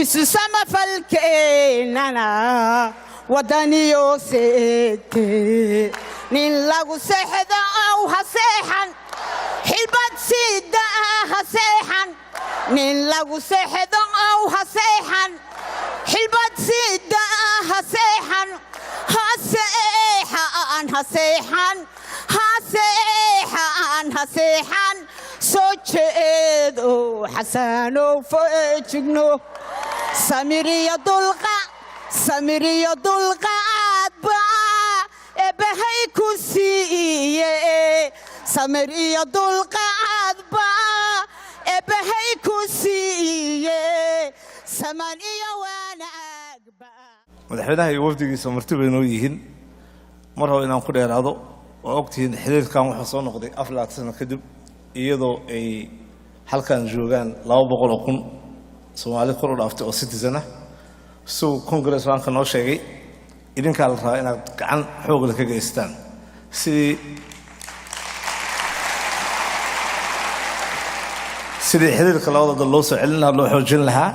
isu sama falkeenana wadaniyo seete nin lagu seexdo oo ha seexan xilbad sida ha seexan nin lagu seexdo oo ha seexan xilbad sida ha seexan ha seexan ha seexan ha seexan ha seexan soo jeedo xasano fajigno samiriya dulqaad ba ebahay ku siiye samiriya dulqaad ba ebahay ku siiye samaniya wanaag ba madaxweynaha iyo wafdigiisa martaba inoo yihiin mar hore inaan ku dheeraado oo ogtihiin xiriirkan wuxuu soo noqday 4 sano kadib iyadoo ay halkan joogaan 200,000 Soomaali kor u dhaaftay oo citizen ah soo congress ranka noo sheegay idinka la rabaa inaad gacan xoog leh ka geystaan sidii xiriirka labada dal loo soo celin lahaa loo xoojin lahaa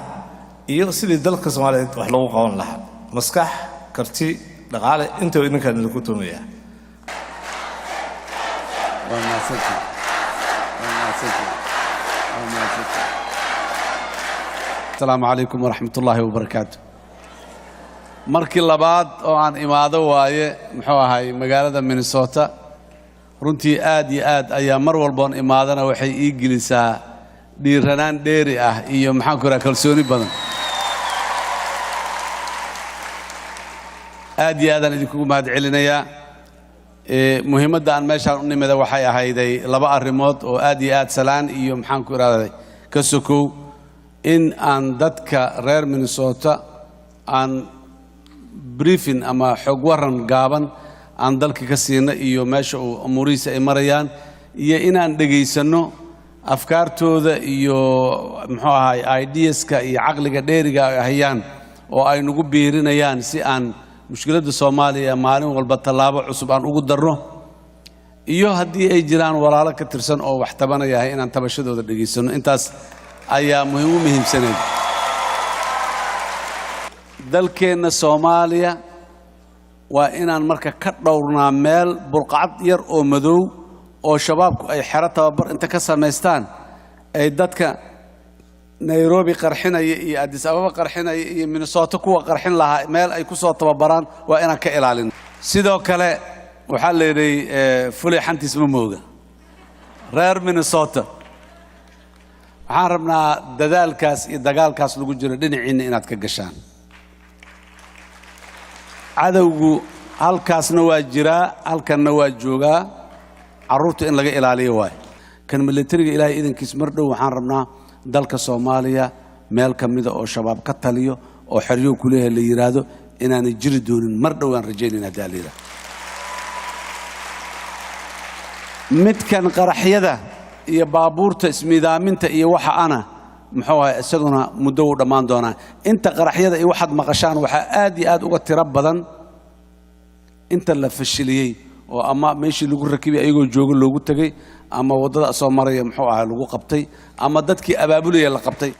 iyo sidii dalka Soomaaliyeed wax loogu qaban lahaa maskax karti dhaqaale inta idinka lagu toomeeyaa السلام عليكم ورحمة الله وبركاته. مركي لبعض وعن إمادة واي محوها مقالة مينيسوتا runtii aad iyo aad ayaa mar walba imaadana waxay ii gelisaa dhiiranaan dheeri ah iyo maxaan ku raraa kalsooni badan aad iyo aadaan idinku mahad celinayaa muhiimadda aan meeshaan u nimada waxay ahayday laba arrimood oo aad iyo aad salaan iyo maxaan ku iraaday ka sokow in aan dadka reer Minnesota aan briefing ama xog waran gaaban aan dalka ka siina iyo meesha uu amuriisa ay marayaan iyo inaan dhageysano afkaartooda iyo muxuu ahay ideaska iyo aqliga dheeriga ay hayaan oo ay nagu biirinayaan si aan mushkiladda Soomaaliya maalin walba talaabo cusub aan ugu darro iyo haddii ay jiraan walaalo ka tirsan oo wax tabanaya inaan tabashadooda dhageysano intaas ayaa muhiimsanayd dalkeena Soomaaliya waa inaan marka ka dhowrnaa meel burqad yar oo madow oo shabaabku ay xero tababar inta ka sameystaan ay dadka Nairobi qarxinaya iyo Addis Ababa qarxinaya iyo Minnesota kuwa qarxin lahaa meel ay ku soo tababaraan waa inaan ka ilaalin sidoo kale waxa la yiraahday fulay xantiis ma mooga reer Minnesota waxaan rabnaa dadaalkaas iyo dagaalkaas lagu jiro dhinaciina inaad ka gashaan cadawgu halkaasna waa jiraa halkanna waa joogaa caruurta in laga ilaaliyo waay kan militariga ilaahay idankiis mar dhow waxaan rabnaa dalka Soomaaliya meel kamida oo shabaab ka taliyo oo xiriyo ku leeyahay la yiraahdo inaan jiri doonin mar dhow aan rajaynayna daalida midkan qaraxyada iyo baabuurta ismiidaaminta iyo waxa ana muxuu ahay isaguna muddo u dhamaan doona inta qaraxyada iyo waxad maqashaan waxa aad iyo aad uga tiro badan inta la fashiliyay oo ama meeshii lagu rakibay ayagoo jooga loogu tagay ama wadada soo maraya muxuu ahay lagu qabtay ama dadkii abaabulaya la qabtay